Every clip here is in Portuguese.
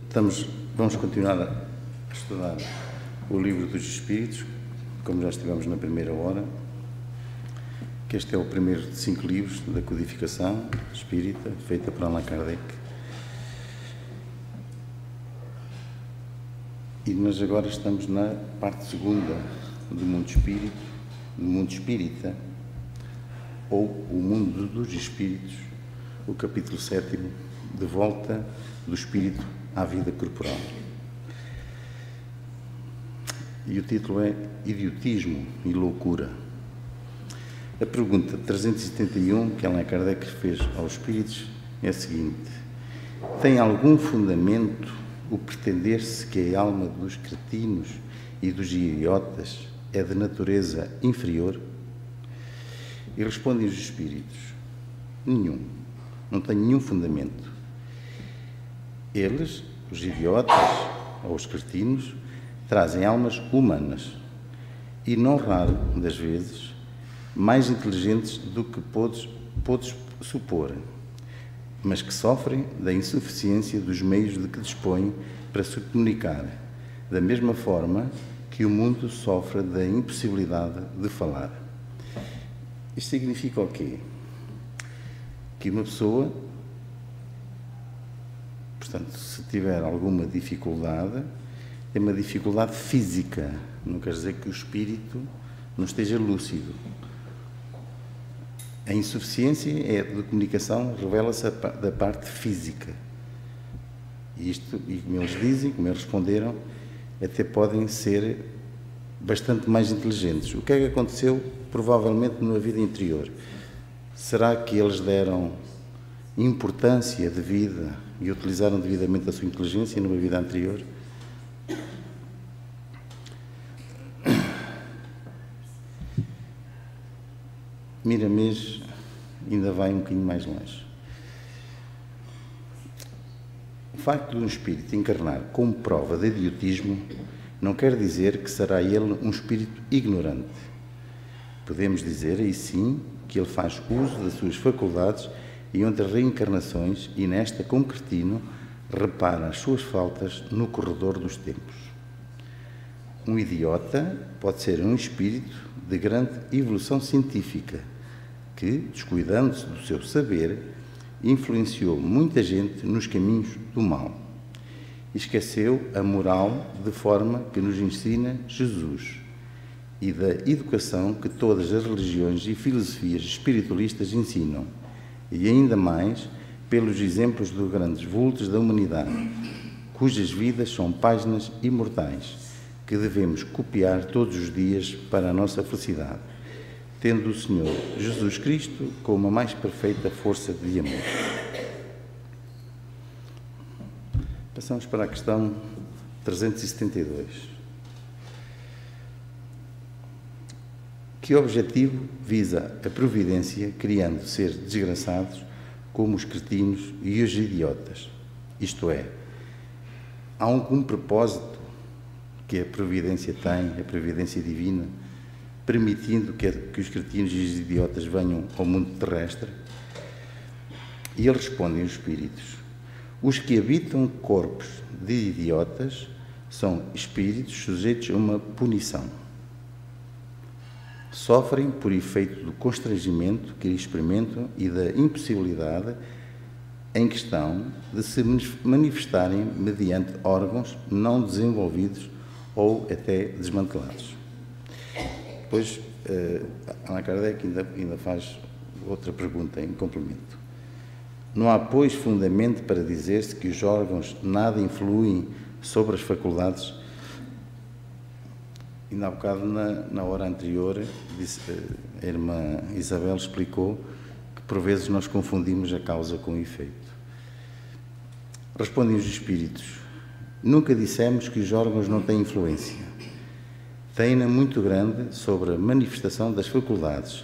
Então, vamos continuar a estudar o Livro dos Espíritos, como já estivemos na primeira hora, que este é o primeiro de 5 livros da codificação espírita, feita por Allan Kardec. E nós agora estamos na parte segunda do mundo espírita, ou o mundo dos espíritos, o capítulo 7º, de volta do espírito à vida corporal. E o título é Idiotismo e Loucura. A pergunta 371 que Allan Kardec fez aos espíritos é a seguinte: tem algum fundamento o pretender-se que a alma dos cretinos e dos idiotas é de natureza inferior? E respondem os espíritos: nenhum, não tem nenhum fundamento. Eles, os idiotas ou os cretinos, trazem almas humanas e, não raro das vezes, mais inteligentes do que podes supor, mas que sofrem da insuficiência dos meios de que dispõem para se comunicar, da mesma forma que o mundo sofre da impossibilidade de falar. Isto significa o quê? Que uma pessoa, portanto, se tiver alguma dificuldade, tem uma dificuldade física, não quer dizer que o espírito não esteja lúcido. A insuficiência de comunicação revela-se da parte física. E isto, e como eles dizem, como eles responderam, até podem ser bastante mais inteligentes. O que é que aconteceu, provavelmente, na vida interior? Será que eles deram importância devida e utilizaram devidamente a sua inteligência numa vida anterior? Miramês ainda vai um bocadinho mais longe. O facto de um espírito encarnar como prova de idiotismo não quer dizer que será ele um espírito ignorante. Podemos dizer, aí sim, que ele faz uso das suas faculdades e outras reencarnações e, nesta, como cretino, repara as suas faltas no corredor dos tempos. Um idiota pode ser um espírito de grande evolução científica que, descuidando-se do seu saber, influenciou muita gente nos caminhos do mal. Esqueceu a moral de forma que nos ensina Jesus e da educação que todas as religiões e filosofias espiritualistas ensinam, e ainda mais pelos exemplos dos grandes vultos da humanidade, cujas vidas são páginas imortais, que devemos copiar todos os dias para a nossa felicidade, tendo o Senhor Jesus Cristo como a mais perfeita força de amor. Passamos para a questão 372. Que objetivo visa a providência criando seres desgraçados como os cretinos e os idiotas? Isto é, há algum propósito que a providência tem, a providência divina, permitindo que os cretinos e os idiotas venham ao mundo terrestre? E eles respondem, os espíritos: os que habitam corpos de idiotas são espíritos sujeitos a uma punição. Sofrem por efeito do constrangimento que experimentam e da impossibilidade em questão de se manifestarem mediante órgãos não desenvolvidos ou até desmantelados. Depois, Allan Kardec ainda faz outra pergunta em complemento. Não há, pois, fundamento para dizer-se que os órgãos nada influem sobre as faculdades? Ainda há bocado, na hora anterior, a irmã Isabel explicou que, por vezes, nós confundimos a causa com o efeito. Respondem os espíritos: nunca dissemos que os órgãos não têm influência. Têm-na muito grande sobre a manifestação das faculdades,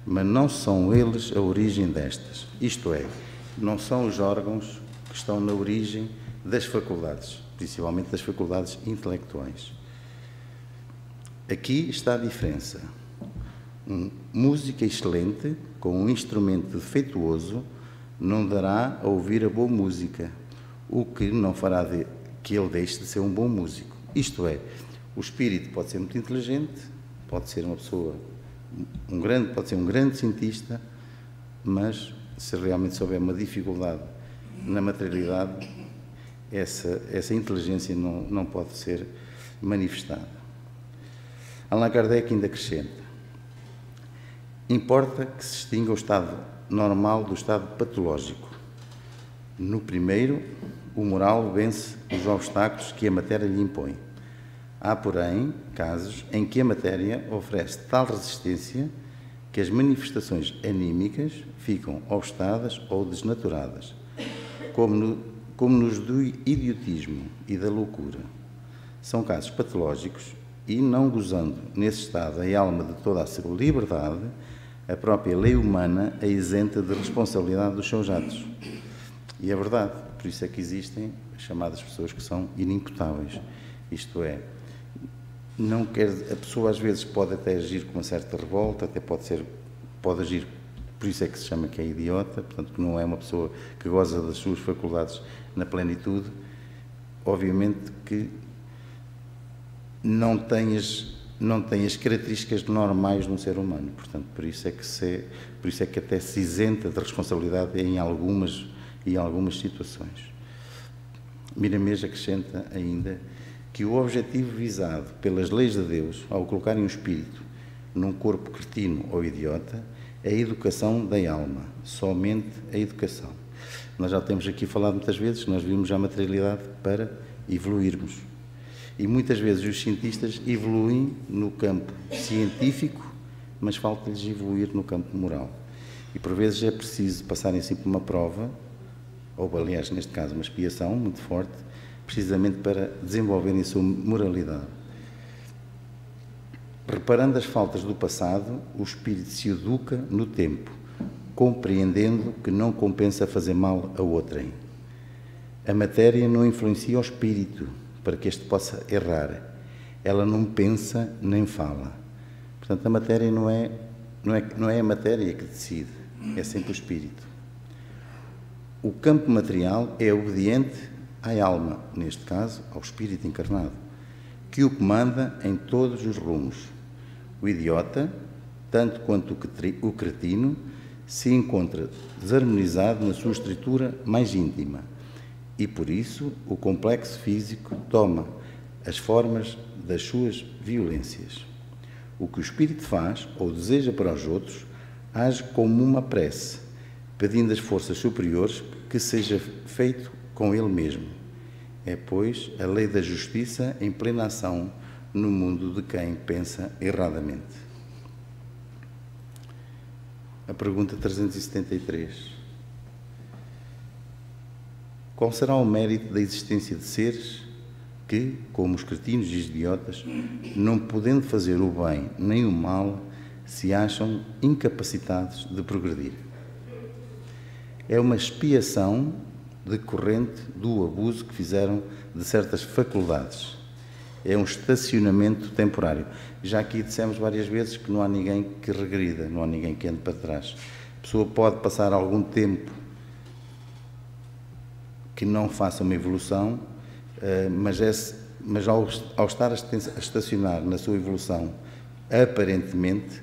mas não são eles a origem destas. Isto é, não são os órgãos que estão na origem das faculdades, principalmente das faculdades intelectuais. Aqui está a diferença. Música excelente, com um instrumento defeituoso, não dará a ouvir a boa música. o que não fará que ele deixe de ser um bom músico. Isto é, o espírito pode ser muito inteligente, pode ser uma pessoa, pode ser um grande cientista, mas se realmente souber uma dificuldade na materialidade, essa inteligência não pode ser manifestada. Allan Kardec ainda acrescenta: importa que se distinga o estado normal do estado patológico. No primeiro, o moral vence os obstáculos que a matéria lhe impõe. Há, porém, casos em que a matéria oferece tal resistência que as manifestações anímicas ficam obstadas ou desnaturadas, como nos do idiotismo e da loucura. São casos patológicos e, não gozando nesse estado a alma de toda a sua liberdade, a própria lei humana a isenta de responsabilidade dos seus atos. E é verdade, por isso é que existem as chamadas pessoas que são inimputáveis. Isto é, a pessoa às vezes pode até agir com uma certa revolta, até pode agir, por isso é que se chama que é idiota, portanto que não é uma pessoa que goza das suas faculdades na plenitude. Obviamente que não tem as características normais de um ser humano, portanto por isso é que até se isenta de responsabilidade em algumas situações. Miramês acrescenta ainda que o objetivo visado pelas leis de Deus ao colocarem um espírito num corpo cretino ou idiota é a educação da alma, somente a educação. Nós já temos aqui falado muitas vezes que nós vimos a materialidade para evoluirmos. E muitas vezes os cientistas evoluem no campo científico, mas falta-lhes evoluir no campo moral. E por vezes é preciso passarem assim por uma prova, ou aliás, neste caso, uma expiação muito forte, precisamente para desenvolverem a sua moralidade. Reparando as faltas do passado, o espírito se educa no tempo, compreendendo que não compensa fazer mal a outrem. A matéria não influencia o espírito para que este possa errar. Ela não pensa nem fala. Portanto, a matéria não é a matéria que decide, é sempre o espírito. O campo material é obediente à alma, neste caso, ao espírito encarnado, que o comanda em todos os rumos. O idiota, tanto quanto o cretino, se encontra desarmonizado na sua estrutura mais íntima e, por isso, o complexo físico toma as formas das suas violências. O que o espírito faz ou deseja para os outros age como uma prece, pedindo às forças superiores que seja feito com ele mesmo. É, pois, a lei da justiça em plena ação no mundo de quem pensa erradamente. A pergunta 373. Qual será o mérito da existência de seres que, como os cretinos e os idiotas, não podendo fazer o bem nem o mal, se acham incapacitados de progredir? É uma expiação decorrente do abuso que fizeram de certas faculdades. É um estacionamento temporário. Já aqui dissemos várias vezes que não há ninguém que regrida, não há ninguém que ande para trás. A pessoa pode passar algum tempo que não faça uma evolução, mas ao estar a estacionar na sua evolução, aparentemente,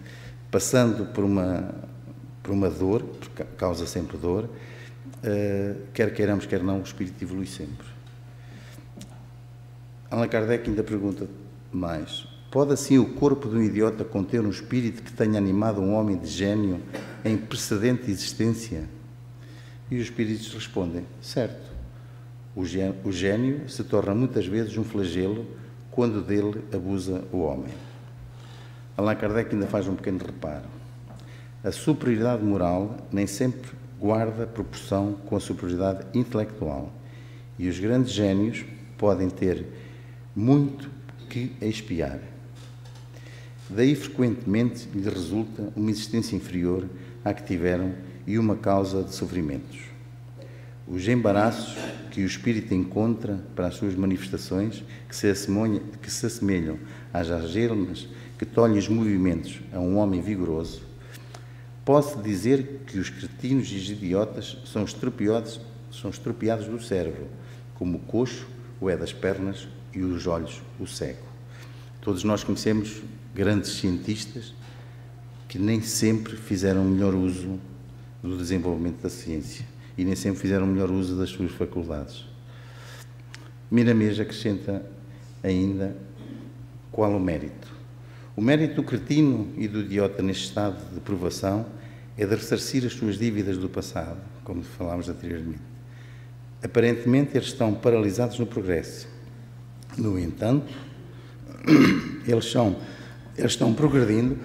passando por uma dor, porque causa sempre dor, quer queiramos, quer não, o espírito evolui sempre. Allan Kardec ainda pergunta mais: pode assim o corpo de um idiota conter um espírito que tenha animado um homem de gênio em precedente existência? E os espíritos respondem: certo. O gênio se torna muitas vezes um flagelo quando dele abusa o homem. Allan Kardec ainda faz um pequeno reparo. A superioridade moral nem sempre guarda proporção com a superioridade intelectual, e os grandes gênios podem ter muito que expiar. Daí, frequentemente, lhe resulta uma existência inferior à que tiveram e uma causa de sofrimentos. Os embaraços que o espírito encontra para as suas manifestações, que se assemelham às algemas que tolhem os movimentos a um homem vigoroso, posso dizer que os cretinos e os idiotas são estropiados do cérebro, como o coxo o é das pernas e os olhos o cego. Todos nós conhecemos grandes cientistas que nem sempre fizeram melhor uso do desenvolvimento da ciência e nem sempre fizeram melhor uso das suas faculdades. Miramês acrescenta ainda qual o mérito. O mérito do cretino e do idiota neste estado de provação é de ressarcir as suas dívidas do passado, como falámos anteriormente. Aparentemente, eles estão paralisados no progresso. No entanto, eles estão progredindo,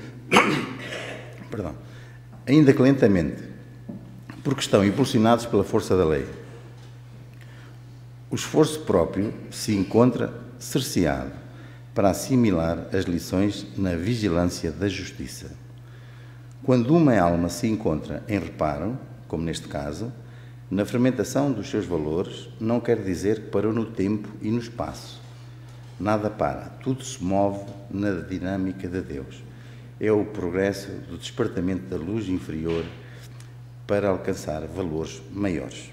ainda que lentamente, porque estão impulsionados pela força da lei. O esforço próprio se encontra cerceado para assimilar as lições na vigilância da justiça. Quando uma alma se encontra em reparo, como neste caso, na fermentação dos seus valores, não quer dizer que parou no tempo e no espaço. Nada para, tudo se move na dinâmica de Deus. É o progresso do despertamento da luz inferior para alcançar valores maiores.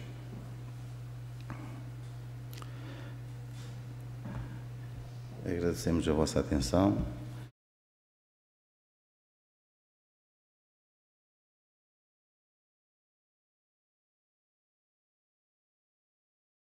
Agradecemos a vossa atenção.